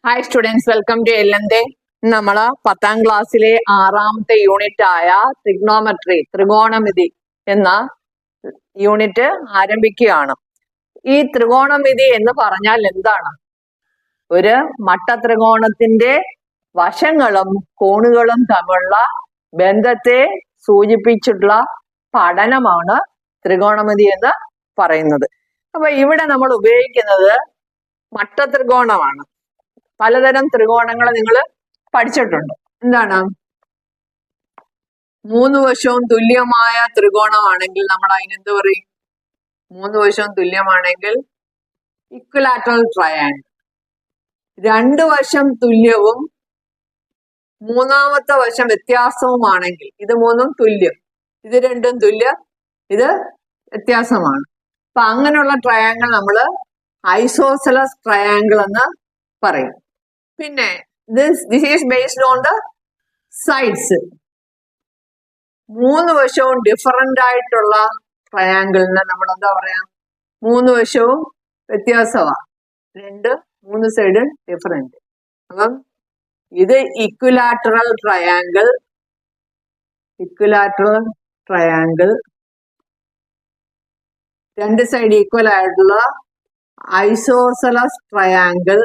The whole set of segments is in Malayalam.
Hi students, welcome to LND. നമ്മള് 10ാം ക്ലാസ്സിലെ 6ാമത്തെ യൂണിറ്റ് ആയ ട്രിഗ്നോമെട്രി, ത്രികോണമിതി എന്ന യൂണിറ്റ് ആരംഭിക്കുകയാണ്. ഈ ത്രികോണമിതി എന്ന് പറഞ്ഞാൽ എന്താണ്? ഒരു മട്ടത്രികോണത്തിന്റെ വശങ്ങളും കോണുകളും തമ്മിലുള്ള ബന്ധത്തെ സൂചിപ്പിച്ചിട്ടുള്ള പഠനമാണ് ത്രികോണമിതി എന്ന് പറയുന്നത്. അപ്പൊ ഇവിടെ നമ്മൾ ഉപയോഗിക്കുന്നത് മട്ടത്രികോണമാണ്. പലതരം ത്രികോണങ്ങൾ നിങ്ങൾ പഠിച്ചിട്ടുണ്ട്. എന്താണ്? 3 വശവും തുല്യമായ ത്രികോണമാണെങ്കിൽ നമ്മൾ അതിനെന്ത് പറയും? 3 വശവും തുല്യമാണെങ്കിൽ ഇക്വലാറ്ററൽ ട്രയാങ്കിൾ. 2 വശം തുല്യവും മൂന്നാമത്തെ വശം വ്യത്യാസവുമാണെങ്കിൽ, ഇത് മൂന്നും തുല്യം, ഇത് രണ്ടും തുല്യം, ഇത് വ്യത്യാസമാണ്. അപ്പൊ അങ്ങനെയുള്ള ട്രയാങ്കിൾ നമ്മൾ ഐസോസെലസ് ട്രയാങ്കിൾ എന്ന് പറയും. പിന്നെ this is based on the sides. 3 വശവും ഡിഫറൻ്റ് ആയിട്ടുള്ള ട്രയാങ്കിളിന് നമ്മൾ എന്താ പറയാ? 3 വശവും വ്യത്യാസമാണ്, 3 സൈഡ് ഡിഫറെന്റ്. അപ്പം ഇത് ഇക്വിലാറ്ററൽ ട്രയാങ്കിൾ, രണ്ട് സൈഡ് ഈക്വൽ ആയിട്ടുള്ള ഐസോസെലസ് ട്രയാങ്കിൾ.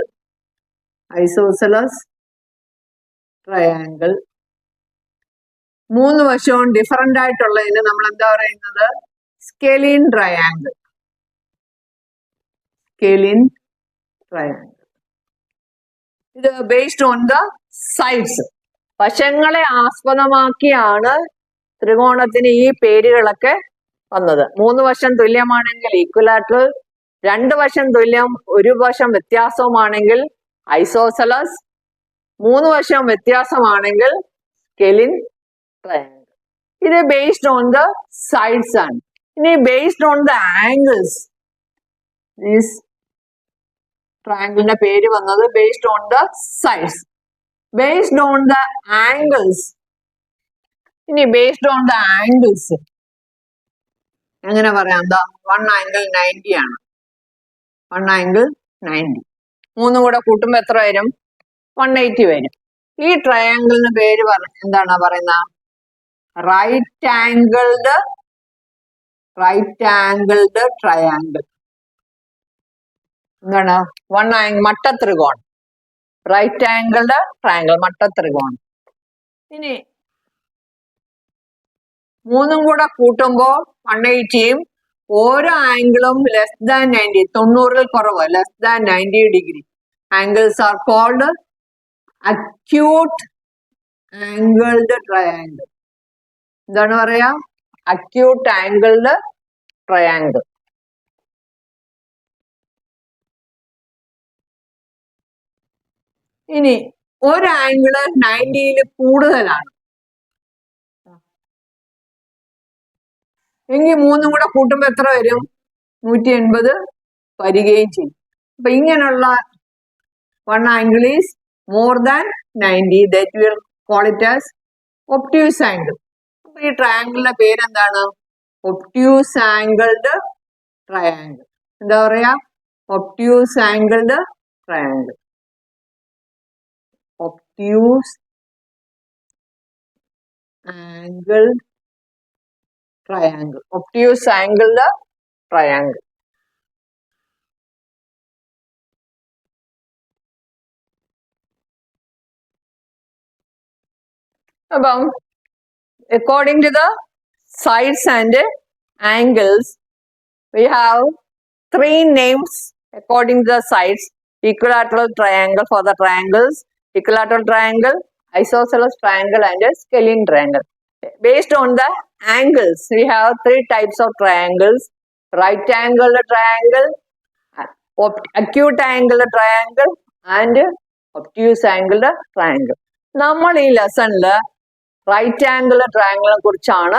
3 വശവും ഡിഫറൻ്റ് ആയിട്ടുള്ളതിന് നമ്മൾ എന്താ പറയുന്നത്? സ്കെലീൻ ട്രയാങ്കിൾ. ഇത് ബേസ്ഡ് ഓൺ ദ സൈഡ്സ്. വശങ്ങളെ ആസ്പദമാക്കിയാണ് ത്രികോണത്തിന് ഈ പേരുകളൊക്കെ വന്നത്. 3 വശം തുല്യമാണെങ്കിൽ ഈക്വലാറ്ററൽ, 2 വശം തുല്യം 1 വശം വ്യത്യാസവുമാണെങ്കിൽ ഐസോസെലസ്, 3 വശം വ്യത്യാസമാണെങ്കിൽ സ്കെലിൻ ട്രയാങ്കിൾ. ഇത് ബേസ്ഡ് ഓൺ ദ സൈഡ്സ് ആണ്. ഇനി ബേസ്ഡ് ഓൺ ദ ആംഗിൾസ്, ഈ ട്രയാങ്കിളിന്റെ പേര് വന്നത് based on the sides. Based on the angles, ഇനി ബേസ്ഡ് ഓൺ ദ ആംഗിൾസ് എങ്ങനെ പറയാം? എന്താ? 1 ആംഗിൾ 90 ആണ്. 1 ആംഗിൾ 90, 3 കൂടെ കൂട്ടുമ്പോ എത്ര വരും? 180 വരും. ഈ ട്രയാങ്കിളിന് പേര് എന്താണ് പറയുന്നത്? Right angled triangle. എന്താണ്? 1 ആംഗിൾ മട്ടത്രികോണം, റൈറ്റ് ആംഗിൾഡ് ട്രയാങ്കിൾ, മട്ടത്രികോണം. ഇനി 3 കൂടെ കൂട്ടുമ്പോ 180യും ഓരോ ആംഗിളും ലെസ് ദാൻ 90, 90-ൽ കുറവ്, less than 90 degree. Angles are called acute angled triangle. എന്താണ് പറയാ? acute angled triangle. ഇനി ഒരു ആംഗിള് 90-ൽ കൂടുതലാണ് എങ്കിൽ 3 കൂടെ കൂട്ടുമ്പോ എത്ര വരും? 180 വരികയും ചെയ്യും. അപ്പൊ ഇങ്ങനെയുള്ള one angle is more than 90, that we will call it as obtuse angle. അപ്പൊ ഈ ട്രയാങ്കിളിന്റെ പേരെന്താണ്? Obtuse angled triangle. എന്താ പറയാ? Obtuse angled triangle. Obtuse angled triangle. Obtuse angled triangle. അപ്പം according to the sides and angles, we have 3 names according to the sides. Equilateral triangle for the triangles, equilateral triangle, isosceles triangle and a scalene triangle. Based on the angles, we have 3 types of triangles: right angled triangle, acute angled triangle and obtuse angled triangle. നമ്മൾ ഈ ലെസണില് റൈറ്റ് ആംഗിൾ ട്രയാങ്കിളിനെ കുറിച്ചാണ്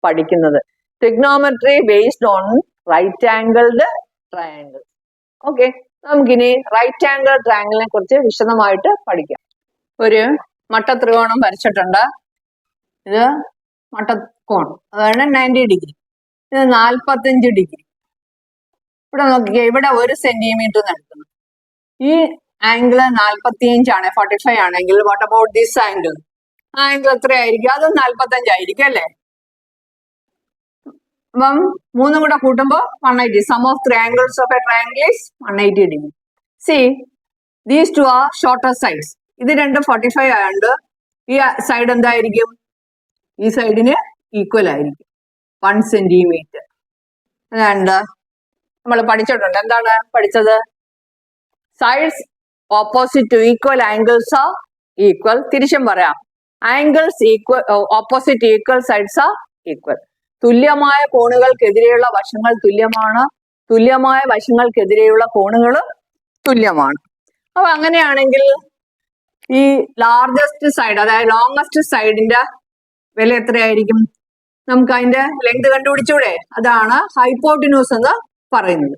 പഠിക്കുന്നത്. Trigonometry based on right angled triangle. Okay, നമുക്കിനി റൈറ്റ് ആംഗിൾ ട്രയാങ്കിളിനെ കുറിച്ച് വിശദമായിട്ട് പഠിക്കാം. ഒരു മട്ടത്രികോണം വരച്ചിട്ടുണ്ട്. ഇത് മട്ടകോണം, അതാണ് 90 ഡിഗ്രി. ഇത് 45 ഡിഗ്രി. ഇവിടെ നോക്കിക്കേ, ഇവിടെ 1 സെന്റിമീറ്റർ നടക്കുന്നു. ഈ ആംഗിൾ 45 45 ആണെങ്കിൽ what about this angle? Angle എത്രയായിരിക്കും? അതും 45 ആയിരിക്കും അല്ലേ? അപ്പം മൂന്നും കൂടെ കൂട്ടുമ്പോൾ 180. Sum of triangles of a triangle is 180 degree. See, these two are shorter sides. ഇത് രണ്ടും 45 ആയതുകൊണ്ട് ഈ സൈഡ് എന്തായിരിക്കും? ഈ സൈഡിന് ഈക്വൽ ആയിരിക്കും 1 സെന്റിമീറ്റർ. അതുകൊണ്ട് നമ്മൾ പഠിച്ചിട്ടുണ്ട്. എന്താണ് പഠിച്ചത്? Sides opposite two equal angles are equal. തിരിച്ചും പറയാം, angles equal opposite equal sides are equal. തുല്യമായ കോണുകൾക്കെതിരെയുള്ള വശങ്ങൾ തുല്യമാണ്, തുല്യമായ വശങ്ങൾക്കെതിരെയുള്ള കോണുകൾ തുല്യമാണ്. അപ്പൊ അങ്ങനെയാണെങ്കിൽ ഈ ലാർജസ്റ്റ് സൈഡ്, അതായത് ലോങ്ങസ്റ്റ് സൈഡിന്റെ വില എത്രയായിരിക്കും? നമുക്ക് അതിന്റെ ലെങ്ത് കണ്ടുപിടിച്ചൂടെ? അതാണ് ഹൈപ്പോട്ടിന്യൂസ് എന്ന് പറയുന്നത്.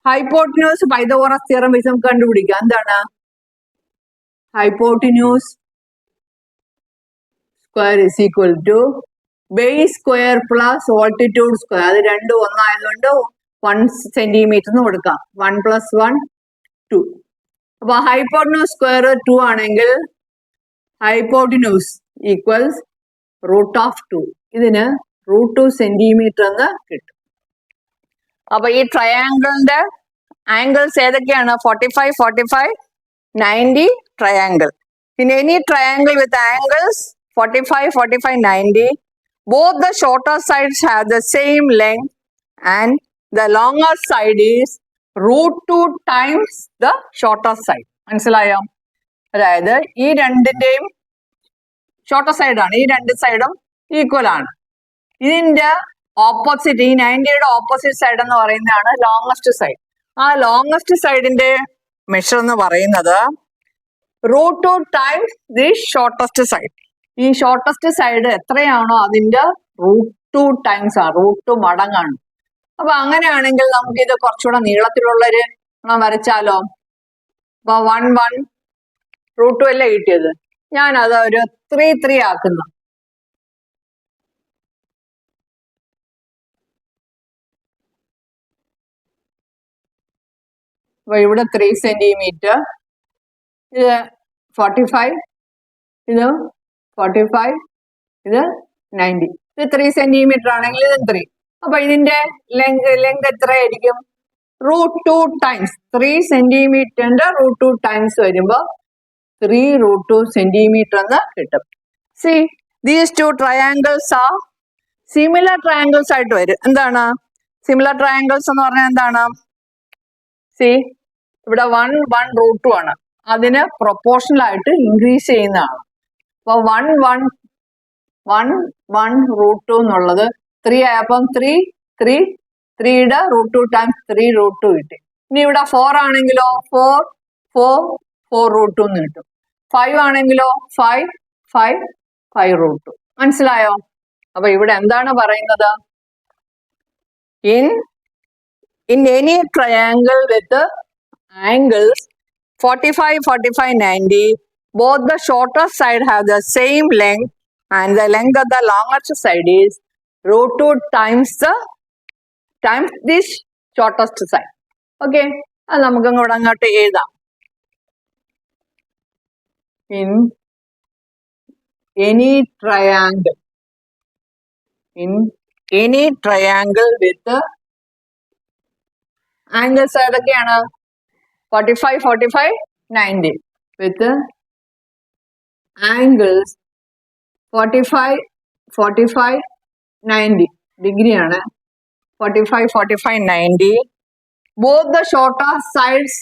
ഹൈപ്പോട്ടിന്യൂസ് പൈതഗോറസ് തിയറം വെച്ച് നമുക്ക് കണ്ടുപിടിക്കാം. എന്താണ് hypotenuse? Square is equal to base square plus altitude square. അത് രണ്ടും ഒന്നായതുകൊണ്ട് 1 സെന്റിമീറ്റർ എന്ന് കൊടുക്കാം. 1 + 1 2. അപ്പൊ ഹൈപ്പോട്ടിന്യൂസ് സ്ക്വയർ 2 ആണെങ്കിൽ ഹൈപ്പോട്ടിന്യൂസ് ഈക്വൽസ് √2. ഇതിന് √2 സെന്റിമീറ്റർ എന്ന് കിട്ടും. അപ്പൊ ഈ ട്രയാങ്കിളിന്റെ ആംഗിൾസ് ഏതൊക്കെയാണ്? 45 45 90 triangle. In any triangle with angles 45 45 90, both the shorter sides have the same length and the longer side is √2 times the shorter side. മനസ്സിലായോ? അതായത് ഈ രണ്ടിന്റെയും ഷോർട്ടർ സൈഡാണ്, ഈ രണ്ട് സൈഡും ഈക്വൽ ആണ്. ഇതിന്റെ ഓപ്പോസിറ്റ്, ഈ 90യുടെ ഓപ്പോസിറ്റ് സൈഡ് എന്ന് പറയുന്നതാണ് ലോങ്ങസ്റ്റ് സൈഡ്. ആ ലോങ്ങസ്റ്റ് സൈഡിന്റെ മെഷർ എന്ന് പറയുന്നത് √2 ടൈംസ് ദി ഷോർട്ടസ്റ്റ് സൈഡ്. ഈ ഷോർട്ടസ്റ്റ് സൈഡ് എത്രയാണോ അതിന്റെ √2 ടൈംസ് ആണ്, √2 മടങ്ങാണ്. അപ്പൊ അങ്ങനെയാണെങ്കിൽ നമുക്ക് ഇത് കുറച്ചുകൂടെ നീളത്തിലുള്ളൊരു വരച്ചാലോ? അപ്പൊ 1 1 √2 അല്ലേ കിട്ടിയത്? ഞാനത് ഒരു 3 3 ആക്കുന്നു. അപ്പൊ ഇവിടെ 3 സെന്റിമീറ്റർ, ഇത് 45, ഇത് 45, ഇത് 90. ഇത് 3 സെന്റിമീറ്റർ ആണെങ്കിൽ ഇത് 3. അപ്പൊ ഇതിന്റെ ലെങ്ത് എത്രയായിരിക്കും? √2 ടൈംസ് 3 സെന്റിമീറ്ററിന്റെ √2 ടൈംസ് വരുമ്പോ 3 √2 സെന്റിമീറ്റർ എന്ന് കിട്ടും. C, these two triangles are similar triangles ആയിട്ട് വരും. എന്താണ് സിമിലർ ട്രയാങ്കിൾസ് എന്ന് പറഞ്ഞാൽ? എന്താണ്? സി, ഇവിടെ 1 1 √2 ആണ്, അതിന് പ്രൊപ്പോർഷണൽ ആയിട്ട് ഇൻക്രീസ് ചെയ്യുന്നതാണ്. അപ്പൊ 1 1 1 1 √2 എന്നുള്ളത് 3 ആയപ്പം 3 3 3യുടെ √2 ടൈംസ് 3 √2 കിട്ടി. ഇനി ഇവിടെ 4 ആണെങ്കിലോ 4 4 4 √2 എന്ന് കിട്ടും. 5 ആണെങ്കിലോ 5 5 5 √2. മനസ്സിലായോ? അപ്പൊ ഇവിടെ എന്താണ് പറയുന്നത്? in any triangle with the angles 45 45 90, both the shorter side have the same length and the length of the longest side is √2 times this shortest side. Okay, അത് നമുക്ക് അങ്ങോട്ട് എഴുതാം. In any triangle with the angles ഏതൊക്കെയാണ്? 45 45 90 with the angles 45 45 90 ഡിഗ്രി ആണ്. 45 45 90. Both the shorter sides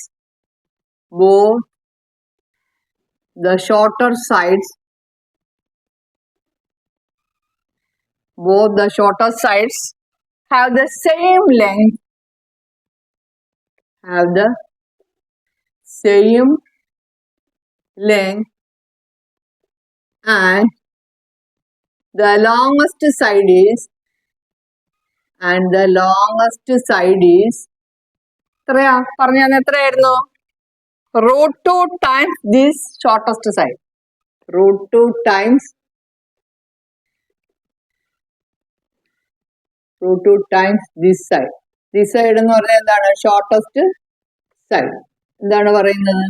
have the same length, and the longest side is എത്രയാ പറഞ്ഞാൽ? എത്രയായിരുന്നു? √2 times this shortest side. √2 times this side. This side എന്ന് പറഞ്ഞാൽ എന്താണ്? Shortest side. എന്താണ് പറയുന്നത്?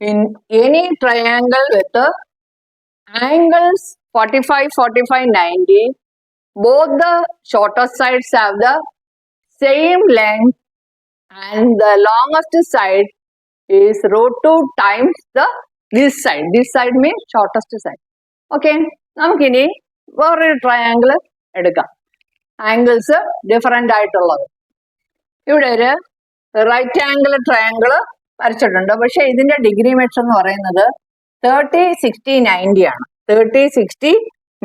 in any triangle with angles 45, 45, 90, both the shortest sides have the same length and the longest side is root 2 times this side. This side means shortest side. Okay, നമുക്കിനി വേറൊരു ട്രയാങ്കിൾ എടുക്കാം. ആംഗിൾസ് ഡിഫറെന്റ് ആയിട്ടുള്ളത്. ഇവിടെ ഒരു റൈറ്റ് ആംഗിൾ ട്രയാങ്കിൾ വരച്ചിട്ടുണ്ട്. പക്ഷെ ഇതിന്റെ ഡിഗ്രി മെഷർ എന്ന് പറയുന്നത് 30, 60, 90 ആണ്. 30, 60,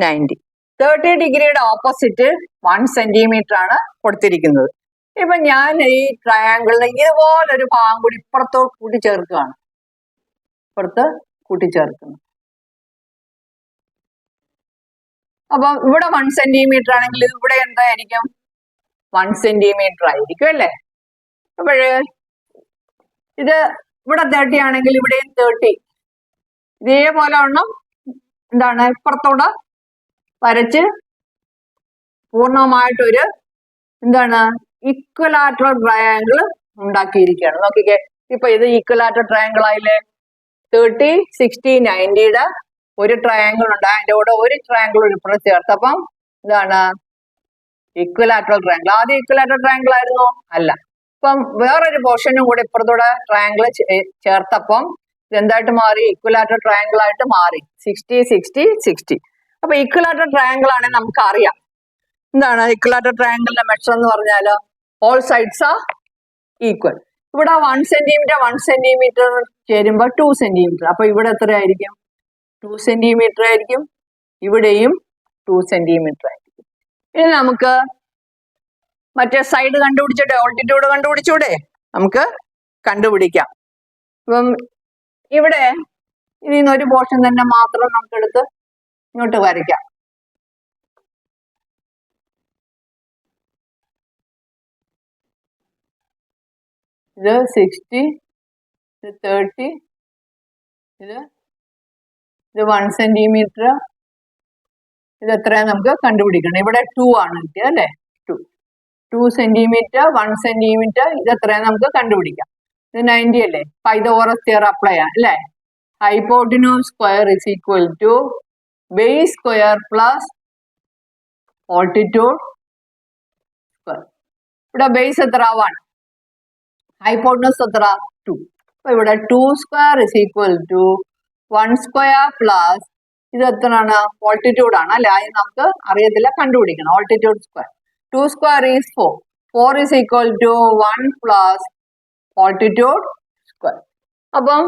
90. 30 ഡിഗ്രിയുടെ ഓപ്പോസിറ്റ് 1 സെന്റിമീറ്റർ ആണ് കൊടുത്തിരിക്കുന്നത്. ഇപ്പൊ ഞാൻ ഈ ട്രയാങ്കിളിന് ഇതുപോലൊരു ഭാഗം കൂടി ഇപ്പുറത്ത് കൂട്ടിച്ചേർക്കുകയാണ്. ഇപ്പുറത്ത് കൂട്ടിച്ചേർക്കുന്നു. അപ്പൊ ഇവിടെ 1 സെന്റിമീറ്റർ ആണെങ്കിൽ ഇവിടെ എന്തായിരിക്കും? 1 സെന്റിമീറ്റർ ആയിരിക്കും അല്ലേ? അപ്പോഴ് ഇത് ഇവിടെ 30 ആണെങ്കിൽ ഇവിടെയും 30. ഇതേപോലെ ഒന്നും എന്താണ് ഇപ്പുറത്തോടെ വരച്ച് പൂർണ്ണമായിട്ടൊരു എന്താണ് ഈക്വലാറ്ററൽ ട്രയാങ്കിൾ ഉണ്ടാക്കിയിരിക്കുകയാണ്. നോക്കിക്കേ, ഇപ്പൊ ഇത് ഈക്വലാറ്ററൽ ട്രയാങ്കിൾ ആയില്ലേ? 30, 60, 90യുടെ ഒരു ട്രയാങ്കിൾ ഉണ്ട്. അതിന്റെ കൂടെ ഒരു ട്രയാങ്കിൾ ഉൾപ്പെടെ ചേർത്തപ്പം എന്താണ് ഈക്വലാറ്ററൽ ട്രയാങ്കിൾ. ആദ്യം ഈക്വലാറ്ററൽ ട്രയാങ്കിൾ ആയിരുന്നോ? അല്ല. ഇപ്പം വേറൊരു പോർഷനും കൂടെ ഇപ്പുറത്തൂടെ ട്രയാങ്കിൾ ചേർത്തപ്പം ഇതെന്തായിട്ട് മാറി? ഈക്വലാറ്ററൽ ട്രയാങ്കിൾ ആയിട്ട് മാറി. 60, 60, 60. അപ്പൊ ഈക്വലാറ്ററൽ ട്രയാങ്കിൾ ആണെങ്കിൽ നമുക്ക് അറിയാം എന്താണ് ഈക്വലാറ്ററൽ ട്രയാങ്കിളിന്റെ മെഷർ എന്ന് പറഞ്ഞാൽ ഓൾ സൈഡ്സ് ആർ ഈക്വൽ. ഇവിടെ 1 സെന്റിമീറ്റർ 1 സെന്റിമീറ്റർ ചേരുമ്പോൾ 2 സെന്റിമീറ്റർ. അപ്പൊ ഇവിടെ എത്രയായിരിക്കും? 2 സെന്റിമീറ്റർ ആയിരിക്കും. ഇവിടെയും 2 സെന്റിമീറ്റർ ആയിരിക്കും. ഇനി നമുക്ക് മറ്റേ സൈഡ് കണ്ടുപിടിച്ചിട്ട് ഓൾട്ടിറ്റ്യൂഡ് കണ്ടുപിടിച്ചൂടെ? നമുക്ക് കണ്ടുപിടിക്കാം. ഇപ്പം ഇവിടെ ഇതിൽ നിന്ന് ഒരു പോർഷൻ തന്നെ മാത്രം നമുക്ക് എടുത്ത് ഇങ്ങോട്ട് വരയ്ക്കാം. ഇത് 60, ഇത് 30, ഇത് 1 സെന്റിമീറ്റർ. ഇത് എത്രയാണ് നമുക്ക് കണ്ടുപിടിക്കണം. ഇവിടെ 2 ആണ് കിട്ടിയത് അല്ലേ? 2 സെന്റിമീറ്റർ 1 സെന്റിമീറ്റർ. ഇത് എത്രയാണ് നമുക്ക് കണ്ടുപിടിക്കാം. ഇത് 90 അല്ലേ? പൈതഗോറസ് തിയറം അപ്ലൈ ചെയ്യാം അല്ലേ? Hypotenuse square is equal to base square plus altitude square. ഇവിടെ ബേസ് എത്ര? 1. ഹൈപ്പോട്ടിന്യൂസ് എത്ര? 2. അപ്പൊ ഇവിടെ 2 square is equal to 1 square plus ഇത് എത്രയാണ്? ഓൾട്ടിറ്റ്യൂഡ് ആണ് അല്ലെ? അത് നമുക്ക് അറിയത്തില്ല, കണ്ടുപിടിക്കണം. Altitude square 2 square is 4. 4 is equal to 1 plus altitude square. അപ്പം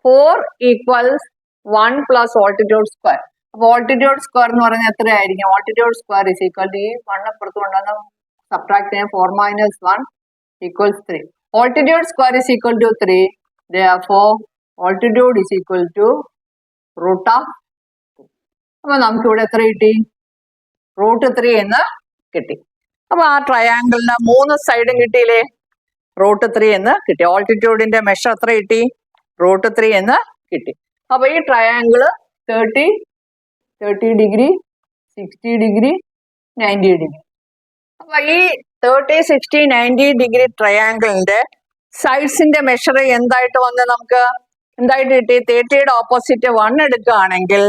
4 ഈക്വൽസ് 1 പ്ലസ് ഓൾട്ടിറ്റ്യൂഡ് സ്ക്വയർ. അപ്പൊ ഓൾട്ടിറ്റ്യൂഡ് സ്ക്വയർ എന്ന് പറയുന്നത് എത്രയായിരിക്കും? Altitude square is equal to ഈ 1 അപ്പുറത്ത് കൊണ്ടുവന്ന് സബ്ട്രാക്ട് ചെയ്യാൻ 4 minus 1 equals 3. Altitude square is equal to 3. Therefore, altitude is equal to root of 2. അപ്പൊ നമുക്ക് ഇവിടെ എത്ര കിട്ടി? √3 എന്ന് കിട്ടി. അപ്പൊ ആ ട്രയാങ്കിളിന് 3 സൈഡും കിട്ടിയില്ലേ? √3 എന്ന് കിട്ടി. ഓൾട്ടിറ്റ്യൂഡിന്റെ മെഷർ എത്ര കിട്ടി? √3 എന്ന് കിട്ടി. അപ്പൊ ഈ ട്രയാങ്കിള് 30 ഡിഗ്രി 60 ഡിഗ്രി 90 ഡിഗ്രി. അപ്പൊ ഈ 30, 60, 90 ഡിഗ്രി ട്രയാങ്കിളിന്റെ സൈഡ്സിന്റെ മെഷർ എന്തായിട്ട് വന്ന് നമുക്ക് എന്തായിട്ട് കിട്ടി? 30യുടെ ഓപ്പോസിറ്റ് 1 എടുക്കുകയാണെങ്കിൽ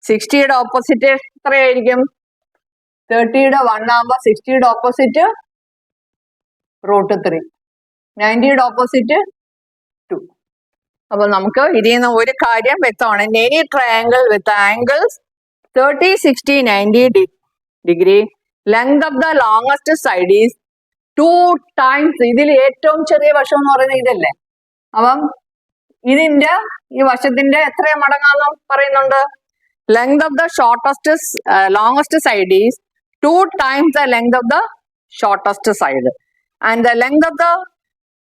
60യുടെ ഓപ്പോസിറ്റ് എത്രയായിരിക്കും? 30യുടെ 1 ആകുമ്പോൾ 60യുടെ ഓപ്പോസിറ്റ് √3, 90യുടെ ഓപ്പോസിറ്റ് 2. അപ്പൊ നമുക്ക് ഇതിൽ നിന്ന് ഒരു കാര്യം വ്യക്തമാണ്. Any triangle with angles 30, 60, 90 degree length of the longest side is 2 times. ഇതിൽ ഏറ്റവും ചെറിയ വശം എന്ന് പറയുന്നത് ഇതല്ലേ? അപ്പം ഇതിന്റെ ഈ വശത്തിന്റെ എത്ര മടങ്ങാന്ന് പറയുന്നുണ്ട്? Length of the shortest longest side is 2 times the length of the shortest side and the length of the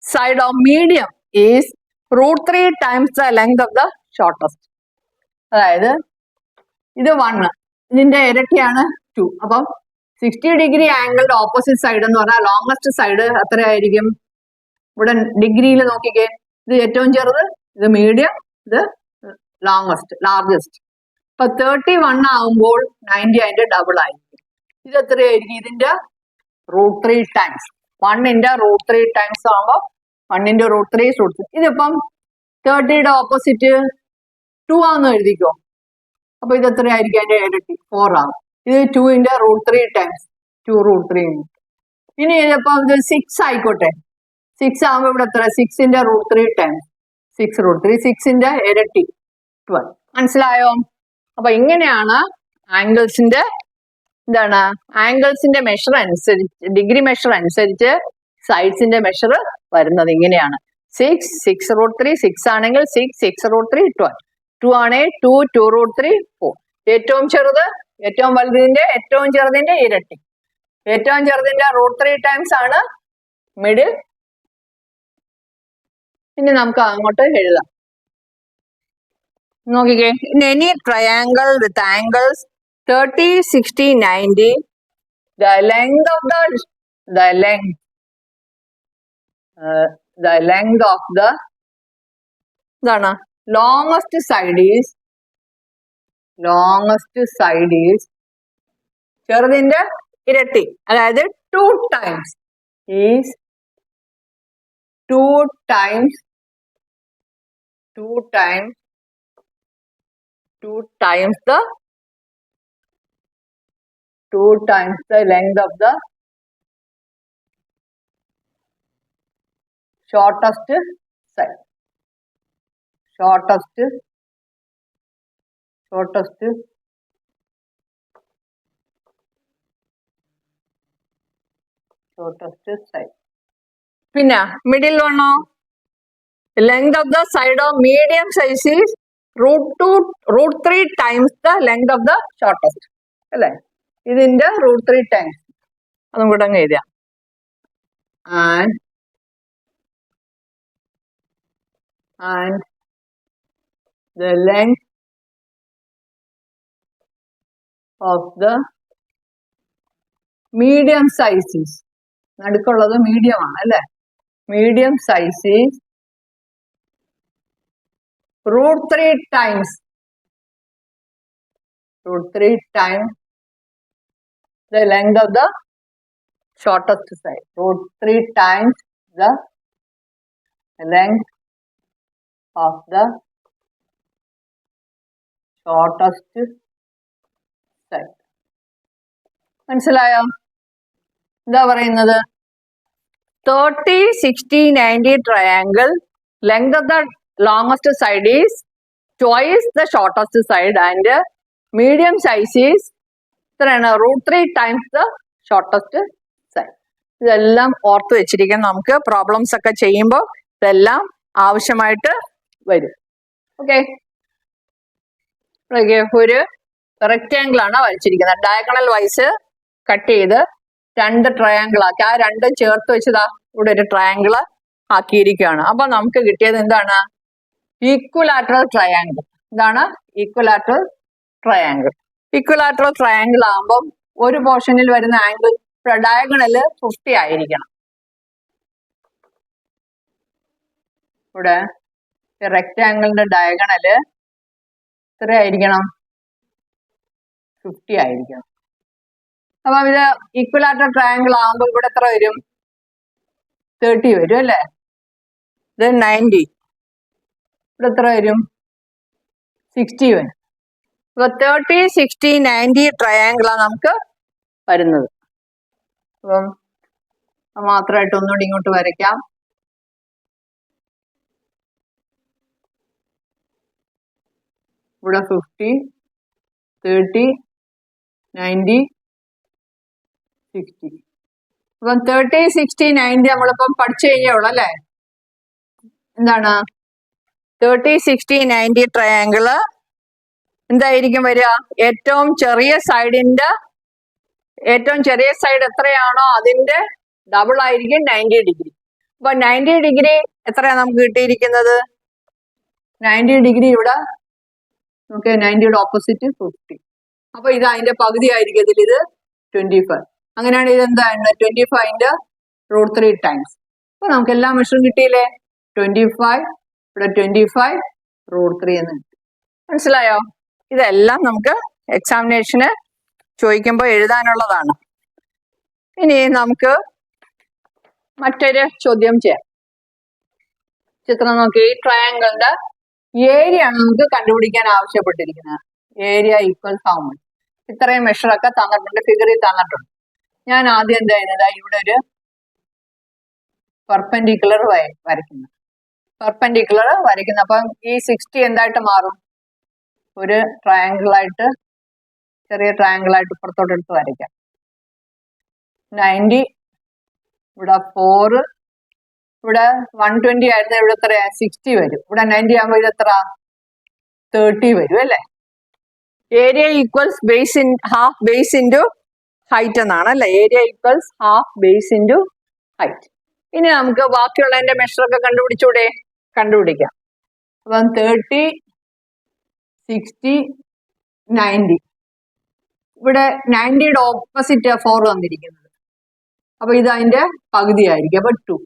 side of medium is √3 times the length of the shortest. അതായത് ഇത് 1, ഇതിന്റെ ഇരട്ടിയാണ് 2. അപ്പം 60 ഡിഗ്രി ആംഗിളുടെ ഓപ്പോസിറ്റ് സൈഡ് എന്ന് പറഞ്ഞാൽ ലോങ്സ്റ്റ് സൈഡ് എത്രയായിരിക്കും? ഇവിടെ ഡിഗ്രിയിൽ നോക്കിക്കേ, ഇത് ഏറ്റവും ചെറുത്, ഇത് മീഡിയം, ഇത് ലാർജസ്റ്റ്. അപ്പൊ 31 ആകുമ്പോൾ 90 അതിന്റെ ഡബിൾ ആയിരിക്കും. ഇത് എത്രയായിരിക്കും? ഇതിന്റെ √3 ടൈംസ്. 1 ന്റെ √3 ടൈംസ് ആകുമ്പോൾ 1 ന്റെ √3 ഇതിപ്പം 30യുടെ ഓപ്പോസിറ്റ് 2 ആണെന്ന് എഴുതിക്കോ. അപ്പൊ ഇത് എത്രയായിരിക്കും? അതിന്റെ ഇരട്ടി 4 ആകും. ഇത് 2ന്റെ √3 ടൈംസ് 2√3. ഇനി അപ്പൊ ഇത് 6 ആയിക്കോട്ടെ. 6 ആകുമ്പോ ഇവിടെ എത്ര? 6ന്റെ √3 ടൈംസ് 6√3. 6ന്റെ ഇരട്ടി 12. മനസ്സിലായോ? അപ്പൊ ഇങ്ങനെയാണ് ആംഗിൾസിന്റെ എന്താണ് ആംഗിൾസിന്റെ മെഷർ അനുസരിച്ച്, ഡിഗ്രി മെഷർ അനുസരിച്ച് സൈഡ്സിന്റെ മെഷർ വരുന്നത് ഇങ്ങനെയാണ്. 6 6√3. 6 ആണെങ്കിൽ 6 6√3 12. 2 ആണെങ്കിൽ 2 2√3 4. ഏറ്റവും ചെറുത് ഏറ്റവും വലുതിന്റെ ഏറ്റവും ചെറുതിന്റെ ഇരട്ടി. ഏറ്റവും ചെറുതിന്റെ √3 ടൈംസ് ആണ് മിഡിൽ. ഇനി നമുക്ക് അങ്ങോട്ട് എഴുതാം. നോക്കിക്കേ. In any triangle with angles 30 60 90 the length of the ഇതാണ് longest side is ചെറുതിന്റെ ഇരട്ടി, അതായത് 2 times is 2 times the length of the shortest side. പിന്നെ middle വണ്ണോ? length of the side of medium size is √3 times the length of the shortest. അല്ലേ? ഇതിന്റെ √3 ടൈംസ്. അതും കൂടെ അങ്ങ് എഴുതാം. and the length of the medium size is, നടുക്കുള്ളത് മീഡിയം ആണ് അല്ലേ? medium size is √3 times the length of the shortest side. √3 times the length of the shortest side. മനസ്സിലായോ? എന്താ പറയുന്നത്? 30 60 90 triangle, length of the longest side is twice the shortest side and medium size is എത്രയാണ്? √3 times the shortest side. ഇതെല്ലാം ഓർത്ത് വെച്ചിരിക്കാൻ നമുക്ക് പ്രോബ്ലംസ് ഒക്കെ ചെയ്യുമ്പോൾ ഇതെല്ലാം ആവശ്യമായിട്ട് വരും. ഓക്കെ. ഒരു റെക്റ്റാങ്കിൾ ആണ് വരച്ചിരിക്കുന്നത്. ഡയഗണൽ വൈസ് കട്ട് ചെയ്ത് 2 ട്രയാങ്കിൾ ആക്കി. ആ രണ്ടും ചേർത്ത് വെച്ചതാ ഇവിടെ ഒരു ട്രയാങ്കിൾ ആക്കിയിരിക്കുകയാണ്. അപ്പൊ നമുക്ക് കിട്ടിയത് എന്താണ്? Equilateral triangle. ഇതാണ് ഈക്വലാറ്ററൽ ട്രയാങ്കിൾ. ഈക്വലാറ്ററൽ ട്രയാങ്കിൾ ആകുമ്പം ഒരു പോർഷനിൽ വരുന്ന ആംഗിൾ ഡയഗണല് 50 ആയിരിക്കണം. ഇവിടെ റെക്റ്റാങ്കിളിന്റെ ഡയഗണല് എത്രയായിരിക്കണം? 50 ആയിരിക്കണം. അപ്പൊ ഇത് ഈക്വലാറ്ററൽ ട്രയാങ്കിൾ ആകുമ്പോൾ ഇവിടെ എത്ര വരും? 30 വരും അല്ലേ? ഇത് 90. ഇവിടെ എത്ര വരും? 60 വരും. അപ്പൊ 30 60 90 ട്രയാങ്കിളാണ് നമുക്ക് വരുന്നത്. അപ്പം മാത്രമായിട്ട് ഒന്നുകൂടി ഇങ്ങോട്ട് വരയ്ക്കാം. ഇവിടെ 50 30 90 60. അപ്പം 30 60 90 നമ്മളിപ്പം പഠിച്ചു കഴിഞ്ഞോളൂ അല്ലേ? എന്താണ് 30 60 90 ട്രയാങ്കിള് എന്തായിരിക്കും വരിക? ഏറ്റവും ചെറിയ സൈഡ് എത്രയാണോ അതിന്റെ ഡബിൾ ആയിരിക്കും 90 ഡിഗ്രി. അപ്പൊ 90 ഡിഗ്രി എത്രയാ നമുക്ക് കിട്ടിയിരിക്കുന്നത്? 90 ഡിഗ്രി ഇവിടെ നമുക്ക് 90യുടെ ഓപ്പോസിറ്റ് 50. അപ്പൊ ഇത് അതിന്റെ പകുതി ആയിരിക്കും. ഇത് 25. അങ്ങനെയാണ് ഇതെന്താണ് 25ന്റെ √3 ടൈംസ്. അപ്പൊ നമുക്ക് എല്ലാ മെഷറും കിട്ടിയില്ലേ? 25 ഇവിടെ 25 √3 എന്ന് കിട്ടി. മനസ്സിലായോ? ഇതെല്ലാം നമുക്ക് എക്സാമിനേഷന് ചോദിക്കുമ്പോൾ എഴുതാനുള്ളതാണ്. ഇനി നമുക്ക് മറ്റൊരു ചോദ്യം ചെയ്യാം. ചിത്രം നോക്കി, ഈ ട്രയാങ്കിളിന്റെ ഏരിയ ആണ് നമുക്ക് കണ്ടുപിടിക്കാൻ ആവശ്യപ്പെട്ടിരിക്കുന്നത്. Area equals how much. ഇത്രയും മെഷറൊക്കെ തന്നിട്ടുണ്ട്, ഫിഗറിൽ തന്നിട്ടുണ്ട്. ഞാൻ ആദ്യം എന്താ ചെയ്യുന്നത്, ഇവിടെ ഒരു പെർപെൻഡിക്കുലർ വരയ്ക്കുന്നു. പെർപെൻഡിക്കുലർ വരയ്ക്കുന്നു. അപ്പം ഈ 60 എന്തായിട്ട് മാറും, ഒരു ട്രയാങ്കിളായിട്ട്, ചെറിയ ട്രയാങ്കിളായിട്ട് പുറത്തോട്ട് എടുത്ത് വരയ്ക്കാം. 90, ഇവിടെ 4, ഇവിടെ 120 ആയിരുന്നു, ഇവിടെ എത്ര 60 വരും. ഇവിടെ 90 ആകുമ്പോൾ ഇത് എത്ര 30 വരും അല്ലേ. Area equals base in half base into height എന്നാണ് അല്ലേ. Area equals half base into height. ഇനി നമുക്ക് ബാക്കിയുള്ളതിന്റെ മെഷറൊക്കെ കണ്ടുപിടിച്ചൂടെ? കണ്ടുപിടിക്കാം. അപ്പം 30, 60, 90. ഇവിടെ 90യുടെ ഓപ്പോസിറ്റ് 4 വന്നിരിക്കുന്നത്. അപ്പൊ ഇത് അതിന്റെ പകുതിയായിരിക്കും. അപ്പൊ 2.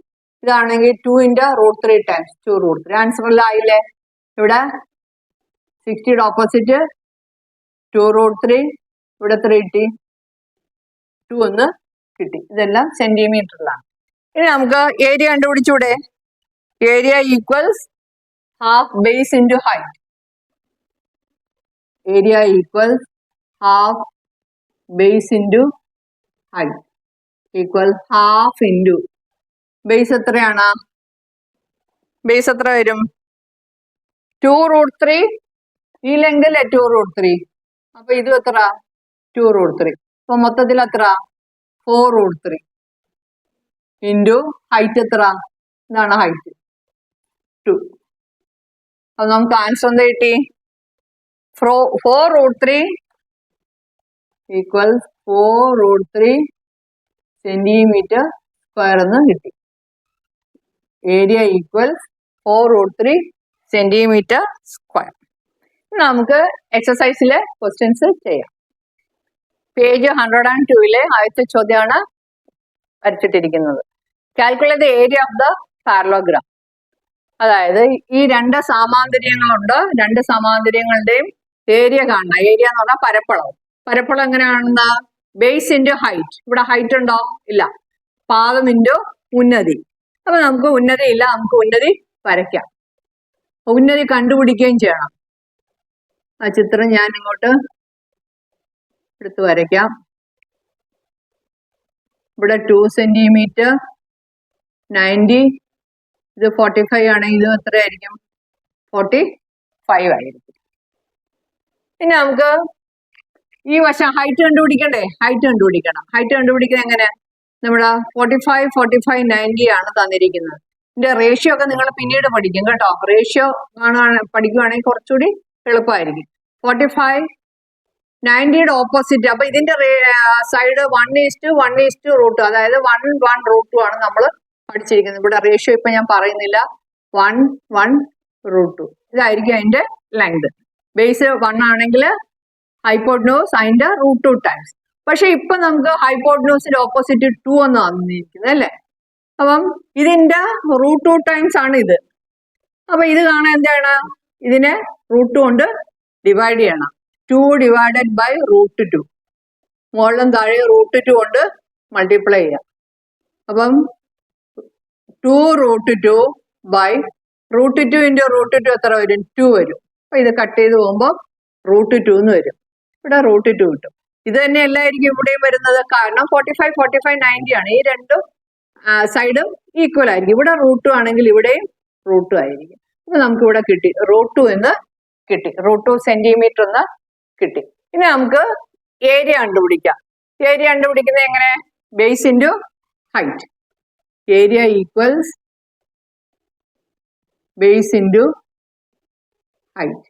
ഇതാണെങ്കിൽ 2 × √3 ടൈംസ് 2√3. ആൻസർ എല്ലാം ആയില്ലേ? ഇവിടെ 60യുടെ ഓപ്പോസിറ്റ് 2√3, ഇവിടെ 3 കിട്ടി, 2 എന്ന് കിട്ടി. ഇതെല്ലാം സെന്റിമീറ്ററിലാണ്. ഇനി നമുക്ക് ഏരിയ കണ്ടുപിടിച്ചൂടെ? Area equals half base into height. Area equals half base into height equal half into base എത്രയാണ്? ബേസ് എത്ര വരും? 2√3. ഈ ലെങ്തല്ലേ 2√3. അപ്പൊ ഇത് എത്ര? 2√3. അപ്പൊ മൊത്തത്തിൽ എത്ര? 4√3 ഇൻറ്റു ഹൈറ്റ് എത്ര? ഇതാണ് ഹൈറ്റ് 2. അപ്പൊ നമുക്ക് ആൻസർ എന്താ കിട്ടി? 4√3 ഈക്വൽ 4√3 സെന്റിമീറ്റർ സ്ക്വയർ എന്ന് കിട്ടി. Area equal 4√3 centimetre square. നമുക്ക് എക്സസൈസിലെ ക്വസ്റ്റ്യൻസ് ചെയ്യാം. പേജ് 102 ആദ്യത്തെ ചോദ്യമാണ് വരച്ചിട്ടിരിക്കുന്നത്. Calculate the area of the parallelogram. അതായത് ഈ 2 സമാന്തരങ്ങളുണ്ട്, 2 സമാന്തരങ്ങളുടെയും ഏരിയ കാണണം. ഏരിയ എന്ന് പറഞ്ഞാൽ പരപ്പളവ്. പരപ്പളവ് എങ്ങനെയാണെന്ന്? Base into height. ഇവിടെ ഹൈറ്റ് ഉണ്ടോ? ഇല്ല. പാദം ഇൻറ്റു ഉന്നതി. അപ്പൊ നമുക്ക് ഉന്നതി ഇല്ല, നമുക്ക് ഉന്നതി വരയ്ക്കാം. ഉന്നതി കണ്ടുപിടിക്കുകയും ചെയ്യണം. ആ ചിത്രം ഞാൻ ഇങ്ങോട്ട് എടുത്ത് വരയ്ക്കാം. ഇവിടെ 2 സെന്റിമീറ്റർ, 90, ഇത് 45 ആണ്. ഇത് എത്രയായിരിക്കും? 45 ആയിരിക്കും. പിന്നെ നമുക്ക് ഈ വശം ഹൈറ്റ് കണ്ടുപിടിക്കണ്ടേ? ഹൈറ്റ് കണ്ടുപിടിക്കണം. ഹൈറ്റ് കണ്ടുപിടിക്കുന്നത് എങ്ങനെ? നമ്മുടെ 45, 45, 90 ആണ് തന്നിരിക്കുന്നത്. ഇതിന്റെ റേഷ്യോ ഒക്കെ നിങ്ങൾ പിന്നീട് പഠിക്കും കേട്ടോ. റേഷ്യോ പഠിക്കുകയാണെങ്കിൽ കുറച്ചുകൂടി എളുപ്പമായിരിക്കും. 45, 90യുടെ ഓപ്പോസിറ്റ്. അപ്പൊ ഇതിന്റെ സൈഡ് 1:1:√2, അതായത് 1:1√2 ആണ് നമ്മൾ പഠിച്ചിരിക്കുന്നത്. ഇവിടെ റേഷ്യോ ഇപ്പൊ ഞാൻ പറയുന്നില്ല. 1:1√2 ഇതായിരിക്കും അതിന്റെ ലെങ്ത്. ബേസ് 1 ആണെങ്കിൽ ഹൈപ്പോട്ട്ന്യൂസ് അതിന്റെ √2 ടൈംസ്. പക്ഷെ ഇപ്പൊ നമുക്ക് ഹൈപ്പോട്ട്ന്യൂസിന്റെ ഓപ്പോസിറ്റ് 2 എന്ന് വന്നിരിക്കുന്നത് അല്ലേ. അപ്പം ഇതിന്റെ √2 ടൈംസ് ആണ് ഇത്. അപ്പൊ ഇത് കാണാൻ എന്താണ്? ഇതിനെ √2 കൊണ്ട് ഡിവൈഡ് ചെയ്യണം. 2 ഡിവൈഡഡ് ബൈ √2. മുകളിലും താഴെ √2 കൊണ്ട് മൾട്ടിപ്ലൈ ചെയ്യാം. അപ്പം 2√2 ബൈ √2 ഇൻറ്റു √2 എത്ര വരും? 2 വരും. അപ്പൊ ഇത് കട്ട് ചെയ്ത് പോകുമ്പോൾ √2 എന്ന് വരും. ഇവിടെ √2 കിട്ടും. ഇത് തന്നെ എല്ലായിരിക്കും ഇവിടെയും വരുന്നത്. കാരണം 45, 45, 90 ആണ്. ഈ രണ്ടും സൈഡും ഈക്വൽ ആയിരിക്കും. ഇവിടെ √2 ആണെങ്കിൽ ഇവിടെയും √2 ആയിരിക്കും. അപ്പൊ നമുക്ക് ഇവിടെ കിട്ടി √2 എന്ന് കിട്ടി. √2 സെന്റിമീറ്റർ എന്ന് കിട്ടി. ഇനി നമുക്ക് ഏരിയ കണ്ടുപിടിക്കാം. ഏരിയ കണ്ടുപിടിക്കുന്നത് എങ്ങനെ? Base into height. Area equals base into height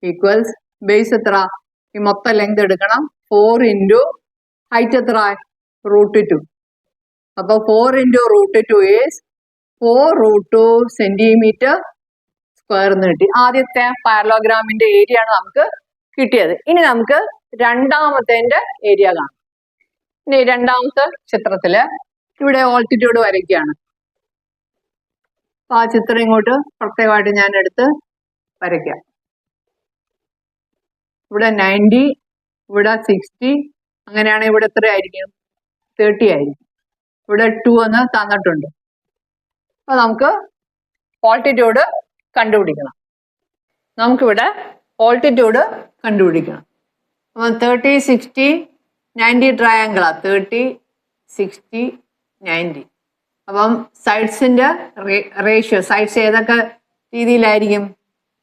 equals base എത്ര? ഈ മൊത്തം ലെങ്ത് എടുക്കണം. 4 ഇൻറ്റു ഹൈറ്റ് എത്ര? √2. അപ്പൊ 4 ഇൻറ്റു √2 ഈസ് 4√2 സെന്റിമീറ്റർ സ്ക്വയർ എന്ന് കിട്ടി. ആദ്യത്തെ പാരലോഗ്രാമിന്റെ ഏരിയ ആണ് നമുക്ക് കിട്ടിയത്. ഇനി നമുക്ക് രണ്ടാമത്തെ ഏരിയ കാണാം. ഇനി രണ്ടാമത്തെ ചിത്രത്തില് ഇവിടെ ഓൾട്ടിറ്റ്യൂഡ് വരയ്ക്കുകയാണ്. അപ്പൊ ആ ചിത്രം ഇങ്ങോട്ട് പ്രത്യേകമായിട്ട് ഞാൻ എടുത്ത് വരയ്ക്കാം. ഇവിടെ 90, ഇവിടെ 60, അങ്ങനെയാണെങ്കിൽ ഇവിടെ എത്ര ആയിരിക്കും? 30 ആയിരിക്കും. ഇവിടെ 2 എന്ന് തന്നിട്ടുണ്ട്. അപ്പൊ നമുക്ക് ഓൾട്ടിറ്റ്യൂഡ് കണ്ടുപിടിക്കണം. നമുക്കിവിടെ ഓൾട്ടിറ്റ്യൂഡ് കണ്ടുപിടിക്കണം. അപ്പം 30, 60, 90 ട്രയാങ്കിളാ. 30, 60, 90. അപ്പം സൈഡ്സിന്റെ റേഷ്യോ, സൈഡ്സ് ഏതൊക്കെ രീതിയിലായിരിക്കും?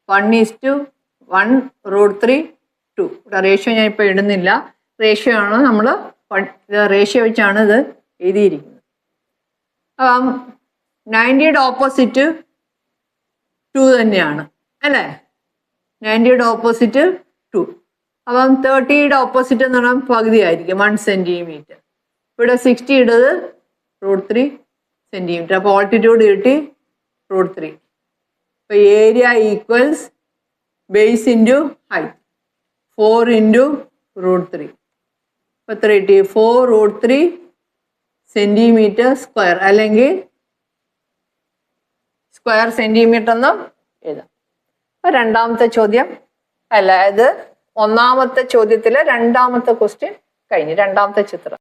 1:1, √3, 2. ഇവിടെ റേഷ്യോ ഞാൻ ഇപ്പൊ ഇടുന്നില്ല. റേഷ്യോ ആണ് നമ്മൾ റേഷ്യോ വെച്ചാണ് ഇത് എഴുതിയിരിക്കുന്നത്. അപ്പം 90യുടെ ഓപ്പോസിറ്റ് 2 തന്നെയാണ് അല്ലേ? 90യുടെ ഓപ്പോസിറ്റ് 2. അപ്പം 30യുടെ ഓപ്പോസിറ്റ് എന്ന് പറഞ്ഞാൽ പകുതി ആയിരിക്കും, 1 സെന്റിമീറ്റർ. ഇവിടെ 60യുടേത് √3 സെന്റിമീറ്റർ. അപ്പോൾ ഓൾട്ടിറ്റ്യൂഡ് കിട്ടി √3. അപ്പോൾ area equals base into height, 4 × √3. അപ്പോൾ എത്ര കിട്ടി? 4√3 സെന്റിമീറ്റർ സ്ക്വയർ, അല്ലെങ്കിൽ സ്ക്വയർ സെന്റിമീറ്റർ എന്നും എഴുതാം. അപ്പൊ രണ്ടാമത്തെ ചോദ്യം അല്ല, ഇത് ഒന്നാമത്തെ ചോദ്യത്തിലെ രണ്ടാമത്തെ ക്വസ്റ്റ്യൻ കഴിഞ്ഞു. രണ്ടാമത്തെ ചിത്രം.